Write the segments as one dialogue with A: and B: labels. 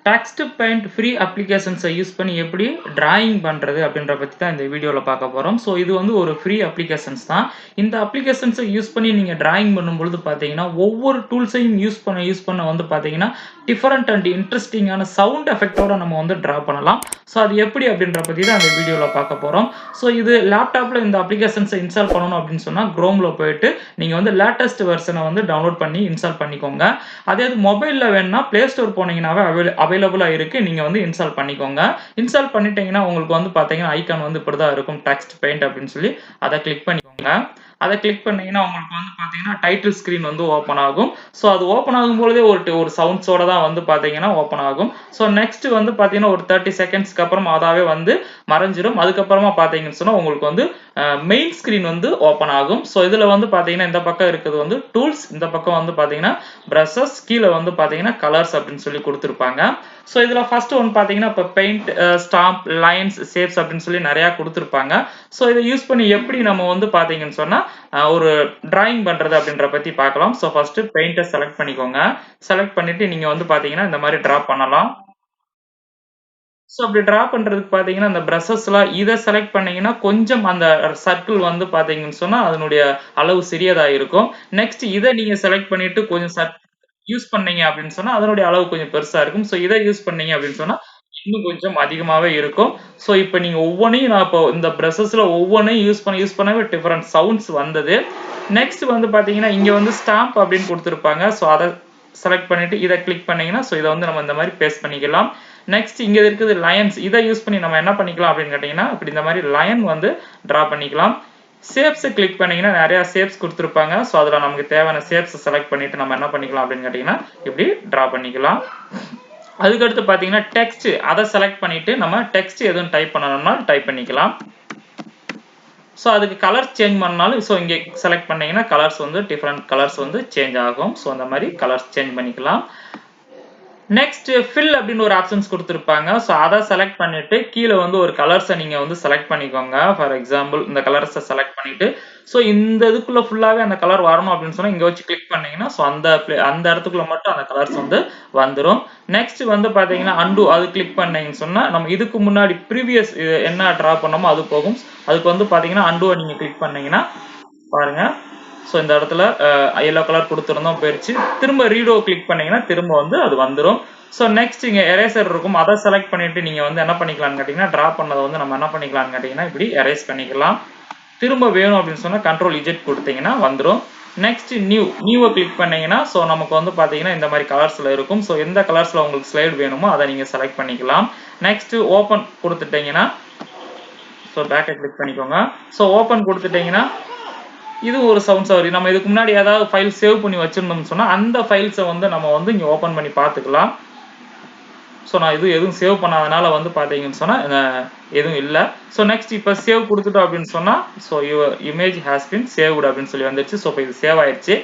A: Text paint free அப்ளிகேஷன்ஸை use பண்ணி எப்படி drawing பண்ணுறது அப்படின்ற பற்றி தான் இந்த வீடியோவில் பார்க்க போகிறோம். ஸோ இது வந்து ஒரு ஃப்ரீ அப்ளிகேஷன்ஸ் தான். இந்த அப்ளிகேஷன்ஸை யூஸ் பண்ணி நீங்கள் டிராயிங் பண்ணும்பொழுது பார்த்தீங்கன்னா ஒவ்வொரு டூல்ஸையும் யூஸ் பண்ண வந்து பார்த்தீங்கன்னா டிஃபரெண்ட் அண்ட் இன்ட்ரெஸ்டிங்கான சவுண்ட் எஃபெக்டோட நம்ம வந்து ட்ரா பண்ணலாம். ஸோ அது எப்படி அப்படின்ற பற்றி தான் அந்த வீடியோவில் பார்க்க போகிறோம். ஸோ இது லேப்டாப்பில் இந்த அப்ளிகேஷன்ஸை இன்ஸ்டால் பண்ணணும் அப்படின்னு சொன்னால் குரோமில் போயிட்டு நீங்கள் வந்து லேட்டஸ்ட் வெர்ஷனை வந்து டவுன்லோட் பண்ணி இன்ஸ்டால் பண்ணிக்கோங்க. அதே இது மொபைலில் வேணும்னா ப்ளே ஸ்டோர் போனீங்கன்னாவே அவைலபிளாக இருக்குது. நீங்கள் வந்து இன்ஸ்டால் பண்ணிக்கோங்க. இன்ஸ்டால் பண்ணிட்டீங்கன்னா உங்களுக்கு வந்து பார்த்தீங்கன்னா ஐக்கான் வந்து இப்படி தான் இருக்கும், டெக்ஸ்ட் பெயிண்ட் அப்படின்னு சொல்லி. அதை கிளிக் பண்ணிக்கோங்க. அதை கிளிக் பண்ணீங்கன்னா உங்களுக்கு வந்து பார்த்தீங்கன்னா டைட்டில் ஸ்க்ரீன் வந்து ஓப்பன் ஆகும். ஸோ அது ஓப்பன் ஆகும்பொழுதே ஒரு சவுண்ட்ஸோட தான் வந்து பார்த்தீங்கன்னா ஓப்பன் ஆகும். ஸோ நெக்ஸ்ட் வந்து பார்த்தீங்கன்னா ஒரு 30 செகண்ட்ஸ்க்கு அப்புறம் அதாவே வந்து மறைஞ்சிரும். அதுக்கப்புறமா பார்த்தீங்கன்னு சொன்னால் உங்களுக்கு வந்து மெயின் ஸ்க்ரீன் வந்து ஓப்பன் ஆகும். ஸோ இதில் வந்து பார்த்தீங்கன்னா இந்த பக்கம் இருக்கிறது வந்து டூல்ஸ், இந்த பக்கம் வந்து பார்த்தீங்கன்னா ப்ரஷஸ், கீழே வந்து பார்த்தீங்கன்னா கலர்ஸ் அப்படின்னு சொல்லி கொடுத்துருப்பாங்க. ஸோ இதில் ஃபர்ஸ்ட் ஒன்று பார்த்தீங்கன்னா இப்போ பெயிண்ட், ஸ்டாம்ப், லைன்ஸ், ஷேப்ஸ் அப்படின்னு சொல்லி நிறையா கொடுத்துருப்பாங்க. ஸோ இதை யூஸ் பண்ணி எப்படி நம்ம வந்து பார்த்தீங்கன்னு சொன்னால் ஒரு டிராயிங் பண்ணுறது அப்படின்ற பற்றி பார்க்கலாம். ஸோ ஃபர்ஸ்ட் பெயிண்ட்டை செலக்ட் பண்ணிக்கோங்க. செலக்ட் பண்ணிட்டு நீங்கள் வந்து பார்த்தீங்கன்னா இந்த மாதிரி ட்ரா பண்ணலாம். ஸோ அப்படி ட்ரா பண்றதுக்கு பார்த்தீங்கன்னா, அந்த பிரஷஸ்லாம் இத செலக்ட் பண்ணீங்கன்னா, கொஞ்சம் அந்த சர்க்கிள் வந்து பார்த்தீங்கன்னு சொன்னா, அதனுடைய அளவு சிறியதா இருக்கும். நெக்ஸ்ட் இத நீங்க செலக்ட் பண்ணிட்டு கொஞ்சம் யூஸ் பண்ணீங்க அப்படின்னு சொன்னா, அதனுடைய அளவு கொஞ்சம் பெருசா இருக்கும். ஸோ இத யூஸ் பண்ணீங்க அப்படின்னு சொன்னா, இன்னும் கொஞ்சம் அதிகமாவே இருக்கும். ஸோ இப்ப நீங்க ஒவ்வொன்னையும் நான் இப்போ இந்த பிரஷஸ்ல ஒவ்வொன்னையும் யூஸ் பண்ணவே டிஃபரெண்ட் சவுண்ட்ஸ் வந்தது. நெக்ஸ்ட் வந்து பார்த்தீங்கன்னா, இங்க வந்து ஸ்டாம்ப் அப்படின்னு குடுத்திருப்பாங்க. ஸோ அத செலக்ட் பண்ணிட்டு இத கிளிக் பண்ணீங்கன்னா, ஸோ இத வந்து நம்ம இந்த மாரி பேஸ்ட் பண்ணிக்கலாம். நெக்ஸ்ட் இங்க இருக்குது லயன்ஸ். இத யூஸ் பண்ணி நம்ம என்ன பண்ணிக்கலாம் அப்படின்னு கேட்டீங்கன்னா, இப்படி இந்த மாரி லயன் வந்து டிரா பண்ணிக்கலாம். ஷேப்ஸ் கிளிக் பண்ணீங்கன்னா நிறைய ஷேப்ஸ் கொடுத்துருப்பாங்க. ஸோ அதில் நமக்கு தேவையான ஷேப்ஸ் செலக்ட் பண்ணிட்டு நம்ம என்ன பண்ணிக்கலாம் அப்படின்னு கேட்டீங்கன்னா, இப்படி டிரா பண்ணிக்கலாம். அதுக்கடுத்து பார்த்தீங்கன்னா டெக்ஸ்ட், அதை செலக்ட் பண்ணிட்டு நம்ம டெக்ஸ்ட் எதுவும் டைப் பண்ணணும்னா டைப் பண்ணிக்கலாம். ஸோ அதுக்கு கலர் சேஞ்ச் பண்ணாலும் ஸோ இங்கே செலக்ட் பண்ணீங்கன்னா கலர்ஸ் வந்து டிஃப்ரெண்ட் கலர்ஸ் வந்து சேஞ்ச் ஆகும். ஸோ அந்த மாதிரி கலர்ஸ் சேஞ்ச் பண்ணிக்கலாம். நெக்ஸ்ட் ஃபில் அப்படின்னு ஒரு ஆப்ஷன்ஸ் கொடுத்துருப்பாங்க. ஸோ அதை செலக்ட் பண்ணிட்டு கீழே வந்து ஒரு கலர்ஸை நீங்க வந்து செலக்ட் பண்ணிக்கோங்க. ஃபார் எக்ஸாம்பிள் இந்த கலர்ஸை செலக்ட் பண்ணிட்டு ஸோ இந்த இதுக்குள்ள ஃபுல்லாவே அந்த கலர் வரணும் அப்படின்னு சொன்னா இங்க வச்சு கிளிக் பண்ணீங்கன்னா ஸோ அந்த இடத்துக்குள்ள மட்டும் அந்த கலர்ஸ் வந்து வந்துடும். நெக்ஸ்ட் வந்து பாத்தீங்கன்னா அண்டு, அது கிளிக் பண்ணீங்கன்னு சொன்னா நம்ம இதுக்கு முன்னாடி ப்ரீவியஸ் என்ன டிரா பண்ணோமோ அது போகும். அதுக்கு வந்து பாத்தீங்கன்னா அண்டுவை நீங்க கிளிக் பண்ணீங்கன்னா பாருங்க. ஸோ இந்த இடத்துல எல்லோ கலர் கொடுத்துருந்தோம் போயிடுச்சு. திரும்ப ரீடோ கிளிக் பண்ணீங்கன்னா திரும்ப வந்து அது வந்துடும். ஸோ நெக்ஸ்ட் இங்கே எரேசர் இருக்கும். அதை செலக்ட் பண்ணிட்டு நீங்க வந்து என்ன பண்ணிக்கலாம்னு கேட்டீங்கன்னா, டிரா பண்ணதை வந்து நம்ம என்ன பண்ணிக்கலாம்னு கேட்டீங்கன்னா இப்படி எரேஸ் பண்ணிக்கலாம். திரும்ப வேணும் அப்படின்னு சொன்னா கண்ட்ரோல் இஜெட் கொடுத்தீங்கன்னா வந்துடும். நெக்ஸ்ட் நியூவை கிளிக் பண்ணீங்கன்னா ஸோ நமக்கு வந்து பாத்தீங்கன்னா இந்த மாதிரி கலர்ஸ்ல இருக்கும். ஸோ எந்த கலர்ஸ்ல உங்களுக்கு ஸ்லைடு வேணுமோ அதை நீங்க செலக்ட் பண்ணிக்கலாம். நெக்ஸ்ட் ஓப்பன் கொடுத்துட்டீங்கன்னா ஸோ பேக்கை கிளிக் பண்ணிக்கோங்க. ஸோ ஓப்பன் கொடுத்துட்டீங்கன்னா இது ஒரு சவுண்ட்ஸ் வரும். நம்ம இதுக்கு முன்னாடி ஏதாவது ஃபைல் சேவ் பண்ணி வச்சிருந்தோம்னு சொன்னா அந்த ஃபைல்ஸை வந்து நம்ம வந்து இங்க ஓபன் பண்ணி பார்த்துக்கலாம். ஸோ நான் எதுவும் சேவ் பண்ணாதனால வந்து பார்த்தீங்கன்னு சொன்னா எதுவும் இல்லை. ஸோ நெக்ஸ்ட் இப்போ சேவ் கொடுத்துட்டோம் அப்படின்னு சொன்னா so your image has been saved அப்படின்னு சொல்லி வந்துருச்சு. ஸோ இப்போ இது சேவ் ஆயிடுச்சு.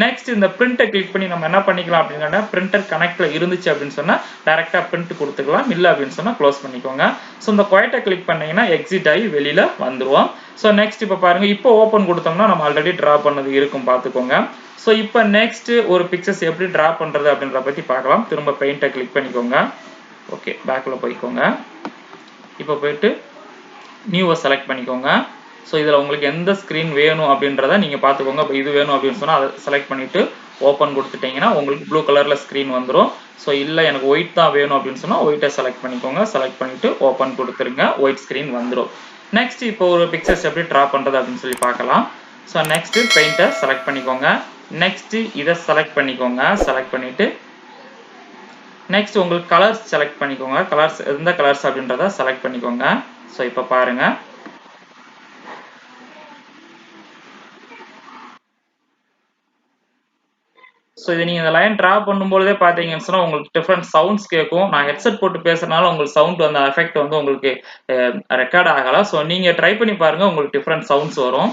A: நெக்ஸ்ட் இந்த பிரிண்டை கிளிக் பண்ணி நம்ம என்ன பண்ணிக்கலாம் அப்படின்னா, பிரிண்டர் கனெக்ட்ல இருந்துச்சு அப்படின்னு சொன்னா டைரக்டா பிரிண்ட் கொடுத்துக்கலாம். இல்லை அப்படின்னு சொன்னா க்ளோஸ் பண்ணிக்கோங்க. ஸோ இந்த குவைட்டை கிளிக் பண்ணீங்கன்னா எக்ஸிட் ஆகி வெளியில வந்துருவோம். ஸோ நெக்ஸ்ட் இப்போ பாருங்க, இப்போ ஓப்பன் கொடுத்தோம்னா நம்ம ஆல்ரெடி டிரா பண்ணது இருக்கும் பார்த்துக்கோங்க. ஸோ இப்போ நெக்ஸ்ட் ஒரு பிக்சர்ஸ் எப்படி டிரா பண்றது அப்படின்ற பத்தி பார்க்கலாம். திரும்ப பெயிண்டை கிளிக் பண்ணிக்கோங்க. ஓகே, பேக்ல போய்க்கோங்க. இப்போ போயிட்டு நியூவை செலக்ட் பண்ணிக்கோங்க. ஸோ இதில் உங்களுக்கு எந்த ஸ்க்ரீன் வேணும் அப்படின்றத நீங்கள் பார்த்துக்கோங்க. இப்போ இது வேணும் அப்படின்னு சொன்னால் அதை செலக்ட் பண்ணிவிட்டு ஓப்பன் கொடுத்துட்டிங்கன்னா உங்களுக்கு ப்ளூ கலரில் ஸ்க்ரீன் வந்துடும். ஸோ இல்லை எனக்கு ஒயிட் தான் வேணும் அப்படின்னு சொன்னால் ஒயிட்டை செலக்ட் பண்ணிக்கோங்க. செலக்ட் பண்ணிவிட்டு ஓப்பன் கொடுத்துருங்க, ஒயிட் ஸ்க்ரீன் வந்துடும். நெக்ஸ்ட் இப்போ ஒரு பிக்சர்ஸ் எப்படி ட்ரா பண்ணுறது அப்படின்னு சொல்லி பார்க்கலாம். ஸோ நெக்ஸ்ட் பெயிண்டை செலக்ட் பண்ணிக்கோங்க. நெக்ஸ்ட் இதை செலக்ட் பண்ணிக்கோங்க. செலக்ட் பண்ணிவிட்டு நெக்ஸ்ட் உங்களுக்கு கலர்ஸ் செலக்ட் பண்ணிக்கோங்க. கலர்ஸ் எந்த கலர்ஸ் அப்படின்றத செலக்ட் பண்ணிக்கோங்க. ஸோ இப்போ பாருங்க, ஸோ இது நீங்க இந்த லைன் டிரா பண்ணும்போதே பாத்தீங்கன்னு சொன்னா உங்களுக்கு டிஃப்ரெண்ட் சவுண்ட்ஸ் கேட்கும். நான் ஹெட்செட் போட்டு பேசுறதுனால உங்களுக்கு சவுண்ட் அந்த எஃபெக்ட் வந்து உங்களுக்கு ரெக்கார்ட் ஆகல. ஸோ நீங்க ட்ரை பண்ணி பாருங்க, உங்களுக்கு டிஃப்ரெண்ட் சவுண்ட்ஸ் வரும்.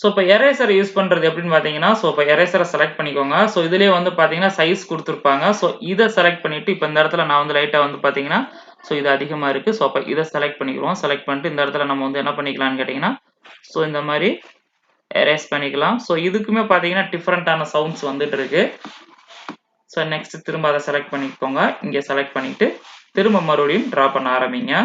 A: ஸோ இப்போ எரேசர் யூஸ் பண்ணுறது எப்படின்னு பார்த்தீங்கன்னா, ஸோ இப்போ எரேசரை செலக்ட் பண்ணிக்கோங்க. ஸோ இதுலேயே வந்து பார்த்தீங்கன்னா சைஸ் கொடுத்துருப்பாங்க. ஸோ இதை செலக்ட் பண்ணிவிட்டு இப்போ இந்த இடத்துல நான் வந்து லைட்டாக வந்து பார்த்தீங்கன்னா, ஸோ இது அதிகமாக இருக்குது. ஸோ அப்போ இதை செலக்ட் பண்ணிக்கிறோம். செலக்ட் பண்ணிட்டு இந்த இடத்துல நம்ம வந்து என்ன பண்ணிக்கலாம்னு கேட்டிங்கன்னா, ஸோ இந்த மாதிரி எரேஸ் பண்ணிக்கலாம். ஸோ இதுக்குமே பார்த்தீங்கன்னா டிஃப்ரெண்ட்டான சவுண்ட்ஸ் வந்துட்டு இருக்கு. ஸோ நெக்ஸ்ட் திரும்ப அதை செலக்ட் பண்ணிக்கோங்க. இங்கே செலக்ட் பண்ணிட்டு திரும்ப மறுபடியும் ட்ரா பண்ண ஆரம்பிங்க.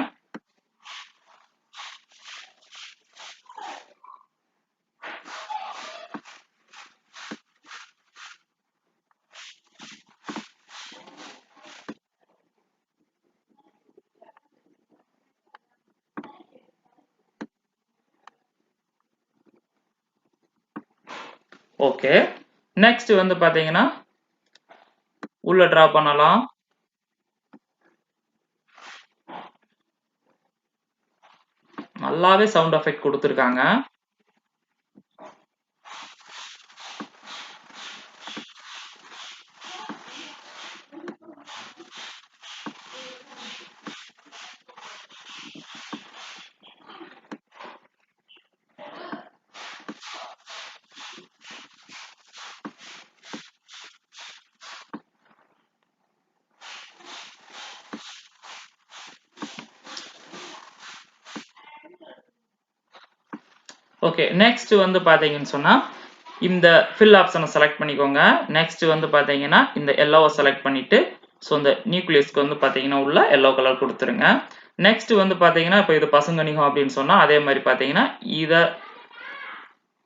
A: ஓகே, நெக்ஸ்ட் வந்து பாத்தீங்கன்னா உள்ள டிரா பண்ணலாம். நல்லாவே சவுண்ட் எஃபெக்ட் கொடுத்துருக்காங்க. ஓகே, நெக்ஸ்ட் வந்து பாத்தீங்கன்னு சொன்னா இந்த ஃபில் ஆப்ஷனை செலக்ட் பண்ணிக்கோங்க. நெக்ஸ்ட் வந்து பாத்தீங்கன்னா இந்த எல்லோவை செலக்ட் பண்ணிட்டு ஸோ இந்த நியூக்ளியஸ்க்கு வந்து பாத்தீங்கன்னா உள்ள எல்லோ கலர் கொடுத்துருங்க. நெக்ஸ்ட் வந்து பாத்தீங்கன்னா இப்போ இது பசுங்கனிகம் அப்படின்னு சொன்னா அதே மாதிரி பாத்தீங்கன்னா இதை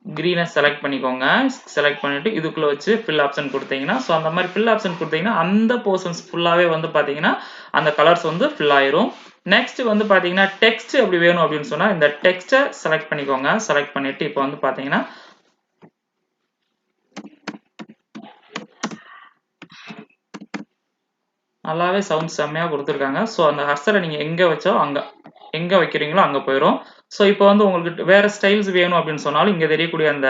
A: கிரீனை செலக்ட் பண்ணிக்கோங்க. செலக்ட் பண்ணிட்டு இதுக்குள்ள வச்சு ஃபில் ஆப்ஷன் கொடுத்தீங்கன்னா ஸோ அந்த மாதிரி ஃபில் ஆப்ஷன் கொடுத்தீங்கன்னா அந்த போர்ஷன்ஸ் ஃபுல்லாவே வந்து பாத்தீங்கன்னா அந்த கலர்ஸ் வந்து ஃபில் ஆயிரும். நெக்ஸ்ட் வந்து பாத்தீங்கன்னா டெக்ஸ்ட் அப்படி வேணும் அப்படின்னு சொன்னா இந்த டெக்ஸ்ட்டை செலக்ட் பண்ணிக்கோங்க. செலக்ட் பண்ணிட்டு இப்போ வந்து பாத்தீங்கன்னா நல்லாவே சவுண்ட் செம்மையா கொடுத்துருக்காங்க. ஸோ அந்த ஹர்சரை நீங்க எங்க வச்சோ எங்க வைக்கிறீங்களோ அங்க போயிடும். ஸோ இப்போ வந்து உங்களுக்கு வேற ஸ்டைல்ஸ் வேணும் அப்படின்னு சொன்னாலும் இங்க தெரியக்கூடிய அந்த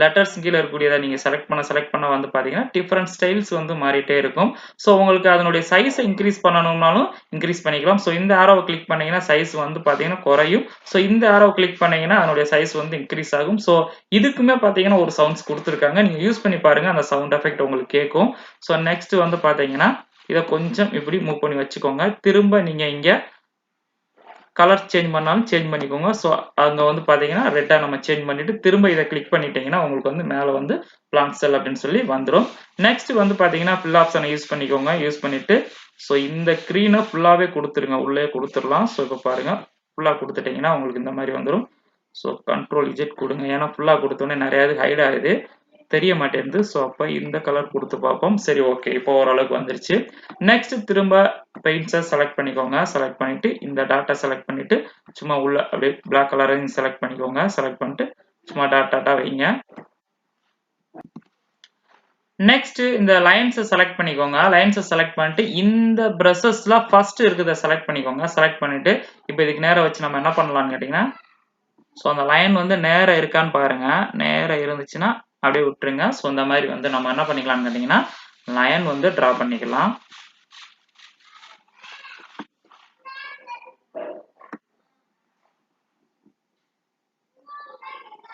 A: லெட்டர்ஸ் கீழே இருக்கக்கூடியதை நீங்க செலக்ட் பண்ண வந்து பாத்தீங்கன்னா டிஃப்ரெண்ட் ஸ்டைல்ஸ் வந்து மாறிட்டே இருக்கும். ஸோ உங்களுக்கு அதனுடைய சைஸை இன்க்ரீஸ் பண்ணணும்னாலும் இன்க்ரீஸ் பண்ணிக்கலாம். ஸோ இந்த ஆரோவை கிளிக் பண்ணீங்கன்னா சைஸ் வந்து பாத்தீங்கன்னா குறையும். ஸோ இந்த ஆரோவை கிளிக் பண்ணீங்கன்னா அதனுடைய சைஸ் வந்து இன்க்ரீஸ் ஆகும். ஸோ இதுக்குமே பாத்தீங்கன்னா ஒரு சவுண்ட்ஸ் கொடுத்துருக்காங்க. நீங்க யூஸ் பண்ணி பாருங்க, அந்த சவுண்ட் எஃபெக்ட் உங்களுக்கு கேட்கும். ஸோ நெக்ஸ்ட் வந்து பாத்தீங்கன்னா இதை கொஞ்சம் இப்படி மூவ் பண்ணி வச்சுக்கோங்க. திரும்ப நீங்க இங்க கலர் சேஞ்ச் பண்ணாலும் சேஞ்ச் பண்ணிக்கோங்க. ஸோ அங்க வந்து பாத்தீங்கன்னா ரெட்டா நம்ம சேஞ்ச் பண்ணிட்டு திரும்ப இதை கிளிக் பண்ணிட்டீங்கன்னா உங்களுக்கு வந்து மேல வந்து பிளான்ட் செல் அப்படின்னு சொல்லி வந்துடும். நெக்ஸ்ட் வந்து பாத்தீங்கன்னா ஃபில் ஆப்ஷனை யூஸ் பண்ணிக்கோங்க. யூஸ் பண்ணிட்டு ஸோ இந்த ஸ்கிரீனை ஃபுல்லாவே கொடுத்துருங்க. உள்ளே கொடுத்துடலாம். ஸோ இப்போ பாருங்க ஃபுல்லா கொடுத்துட்டீங்கன்னா உங்களுக்கு இந்த மாதிரி வந்துடும். ஸோ கண்ட்ரோல் இஜெட் கொடுங்க. ஏன்னா ஃபுல்லா கொடுத்தோன்னே நிறைய ஹைட் ஆகுது, தெரிய மாட்டேங்குது. ஸோ அப்போ இந்த கலர் கொடுத்து பார்ப்போம். சரி, ஓகே, இப்போ ஓரளவுக்கு வந்துருச்சு. நெக்ஸ்ட் திரும்ப பெயிண்ட்ஸை செலக்ட் பண்ணிக்கோங்க. செலக்ட் பண்ணிட்டு இந்த டாட்டா செலக்ட் பண்ணிட்டு சும்மா உள்ள அப்படியே பிளாக் கலரையும் செலக்ட் பண்ணிக்கோங்க. செலக்ட் பண்ணிட்டு சும்மா டாட்டா வைங்க. நெக்ஸ்ட் இந்த லைன்ஸை செலக்ட் பண்ணிக்கோங்க. லைன்ஸை செலக்ட் பண்ணிட்டு இந்த பிரஷஸ்ல ஃபர்ஸ்ட் இருக்கிறத செலக்ட் பண்ணிக்கோங்க. செலக்ட் பண்ணிட்டு இப்போ இதுக்கு நேரம் வச்சு நம்ம என்ன பண்ணலாம்னு கேட்டீங்கன்னா ஸோ அந்த லைன் வந்து நேரம் இருக்கான்னு பாருங்க. நேரம் இருந்துச்சுன்னா அப்படியே விட்டுருங்க. ஸோ இந்த மாதிரி வந்து நம்ம என்ன பண்ணிக்கலாம்னு கேட்டீங்கன்னா லைன் வந்து டிரா பண்ணிக்கலாம்.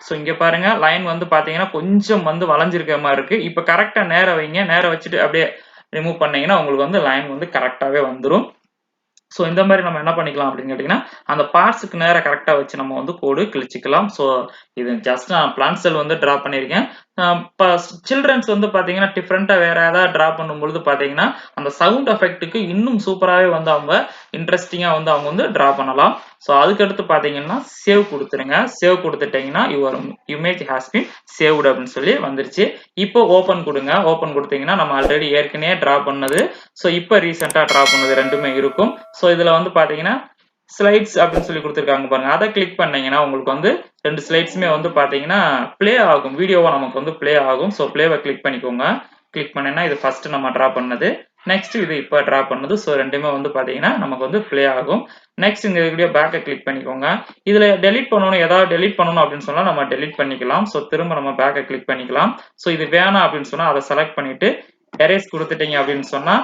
A: ஸோ இங்க பாருங்க லைன் வந்து பாத்தீங்கன்னா கொஞ்சம் வந்து வளைஞ்சிருக்கிற மாதிரி இருக்கு. இப்போ கரெக்டா நேரம் வைங்க. நேரம் வச்சுட்டு அப்படியே ரிமூவ் பண்ணீங்கன்னா உங்களுக்கு வந்து லைன் வந்து கரெக்டாவே வந்துடும். ஸோ இந்த மாதிரி நம்ம என்ன பண்ணிக்கலாம் அப்படின்னு கேட்டிங்கன்னா அந்த பார்ட்ஸுக்கு நேரம் கரெக்டாக வச்சு நம்ம வந்து கோடு கிழிச்சிக்கலாம். ஸோ இது ஜஸ்ட் நான் பிளான்ட் செல் வந்து ட்ரா பண்ணியிருக்கேன். இப்போ சில்ட்ரன்ஸ் வந்து பார்த்தீங்கன்னா டிஃப்ரெண்ட்டாக வேற ஏதாவது ட்ரா பண்ணும்பொழுது பார்த்தீங்கன்னா அந்த சவுண்ட் எஃபெக்ட்டுக்கு இன்னும் சூப்பராகவே வந்து அவங்க இன்ட்ரெஸ்டிங்காக வந்து அவங்க வந்து ட்ரா பண்ணலாம். ஸோ அதுக்கடுத்து பார்த்தீங்கன்னா சேவ் கொடுத்துருங்க. சேவ் கொடுத்துட்டீங்கன்னா your image has been saved அப்படின்னு சொல்லி வந்துருச்சு. இப்போ ஓப்பன் கொடுங்க. ஓப்பன் கொடுத்தீங்கன்னா நம்ம ஆல்ரெடி ஏற்கனவே ட்ரா பண்ணது ஸோ இப்போ ரீசெண்டாக ட்ரா பண்ணது ரெண்டுமே இருக்கும். ஸோ இதில் வந்து பார்த்தீங்கன்னா ஸ்லைட்ஸ் அப்படின்னு சொல்லி கொடுத்துருக்காங்க பாருங்க. அதை கிளிக் பண்ணீங்கன்னா உங்களுக்கு வந்து ரெண்டு ஸ்லைட்ஸுமே வந்து பார்த்தீங்கன்னா பிளே ஆகும். வீடியோவா நமக்கு வந்து பிளே ஆகும். ஸோ பிளேவை கிளிக் பண்ணிக்கோங்க. கிளிக் பண்ணீங்கன்னா இது ஃபர்ஸ்ட் நம்ம ட்ரா பண்ணது, நெக்ஸ்ட் இது இப்போ ட்ரா பண்ணது. ஸோ ரெண்டுமே வந்து பார்த்தீங்கன்னா நமக்கு வந்து பிளே ஆகும். நெக்ஸ்ட் இந்த வீடியோ பேக்கை கிளிக் பண்ணிக்கோங்க. இதில் டெலிட் பண்ணணும், ஏதாவது டெலிட் பண்ணணும் அப்படின்னு சொன்னால் நம்ம டெலிட் பண்ணிக்கலாம். ஸோ திரும்ப நம்ம பேக்கை கிளிக் பண்ணிக்கலாம். ஸோ இது வேணாம் அப்படின்னு சொன்னால் அதை செலக்ட் பண்ணிட்டு எரேஸ் கொடுத்துட்டீங்க அப்படின்னு சொன்னால்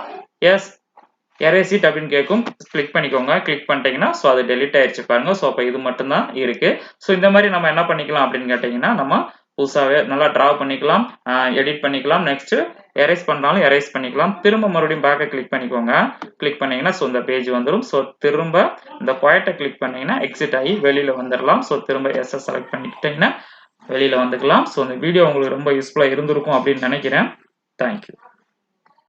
A: எஸ் எரேஸ் இட் அப்படின்னு கேட்கும். கிளிக் பண்ணிக்கோங்க. கிளிக் பண்ணிட்டீங்கன்னா ஸோ அது டெலிட் ஆயிடுச்சு பாருங்க. ஸோ அப்போ இது மட்டும் தான் இருக்கு. ஸோ இந்த மாதிரி நம்ம என்ன பண்ணிக்கலாம் அப்படின்னு கேட்டீங்கன்னா நம்ம புதுசாவே நல்லா டிரா பண்ணிக்கலாம், எடிட் பண்ணிக்கலாம். நெக்ஸ்ட் எரேஸ் பண்ணாலும் எரேஸ் பண்ணிக்கலாம். திரும்ப மறுபடியும் பேக்க கிளிக் பண்ணிக்கோங்க. கிளிக் பண்ணீங்கன்னா ஸோ இந்த பேஜ் வந்துரும். ஸோ திரும்ப இந்த குவைட்ட கிளிக் பண்ணீங்கன்னா எக்ஸிட் ஆகி வெளியில வந்துடலாம். ஸோ திரும்ப எஸ் செலக்ட் பண்ணிக்கிட்டீங்கன்னா வெளியில வந்துக்கலாம். ஸோ இந்த வீடியோ உங்களுக்கு ரொம்ப யூஸ்ஃபுல்லா இருந்திருக்கும் அப்படின்னு நினைக்கிறேன். தேங்க்யூ.